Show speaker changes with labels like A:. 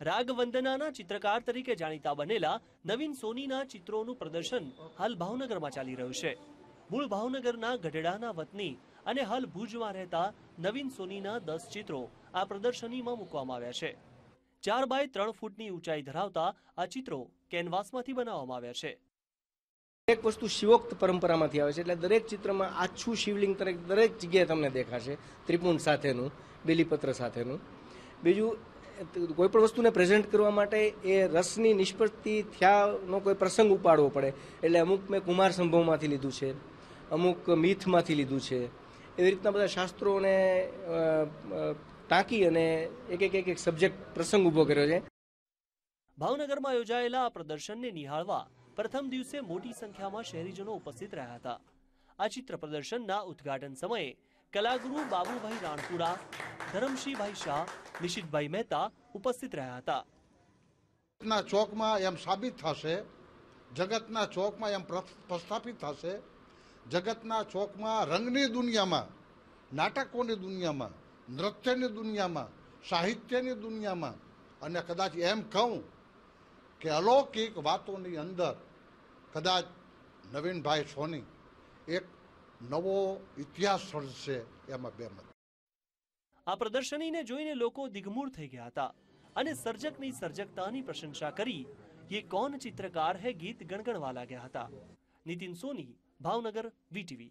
A: રાગવંદનાના ચિત્રકાર તરીકે જાણીતા બનેલા નવીન સોનીના ચિત્રોનું પ્રદર્શન હાલ ભાવનગરમાં ચાલી રહ્યું છે। મૂળ ભાવનગરના ગઢડાના વતની અને હાલ ભુજમાં રહેતા નવીન સોનીના 10 ચિત્રો આ પ્રદર્શનીમાં મૂકવામાં આવ્યા છે। 4 બાય 3 ફૂટની ઊંચાઈ ધરાવતા આ ચિત્રો કેનવાસમાંથી બનાવવામાં આવ્યા છે।
B: એક વસ્તુ શિવોક્ત પરંપરામાંથી આવે છે, એટલે દરેક ચિત્રમાં આછું શિવલિંગ દરેક જગ્યાએ તમને દેખાશે, ત્રિપુંડ સાથેનું, બેલીપત્ર સાથેનું। બીજું, કોઈ પણ વસ્તુને પ્રેઝન્ટ કરવા માટે એ રસની નિષ્પત્તિ થયાનો કોઈ પ્રસંગ ઉપાડવો પડે, એટલે અમુક મેં કુમાર સંભવમાંથી લીધું છે, અમુક મીથમાંથી લીધું છે। એવી રીતના બધા શાસ્ત્રોને ટાંકી અને એક સબ્જેક્ટ પ્રસંગ ઊભો કર્યો છે।
A: ભાવનગરમાં યોજાયેલા આ પ્રદર્શનને નિહાળવા પ્રથમ દિવસે મોટી સંખ્યામાં શહેરીજનો ઉપસ્થિત રહ્યા હતા। આ ચિત્ર પ્રદર્શનના ઉદ્ઘાટન સમયે કલાગુરુ બાબુભાઈ રાણપુરા, ધરમશીભાઈ શાહ, નિશિતભાઈ મહેતા ઉપસ્થિત રહ્યા હતા।
C: જગતના ચોકમાં એમ સાબિત થશે, જગતના ચોકમાં એમ પ્રસ્થાપિત થશે, જગતના ચોકમાં રંગની દુનિયામાં, નાટકોની દુનિયામાં, નૃત્યની દુનિયામાં, સાહિત્યની દુનિયામાં અને કદાચ એમ કહું કે અલૌકિક વાતોની અંદર કદાચ નવીનભાઈ સોની એક નવો ઇતિહાસ સર્જશે, એમાં બેમત।
A: આ પ્રદર્શનીને જોઈને લોકો દિગ્મૂઢ થઈ ગયા હતા અને સર્જકની સર્જકતાની પ્રશંસા કરી ये कौन चित्रकार है गीत गणगणवा लाग्या હતા। नितिन सोनी, भावनगर, वीटीवी।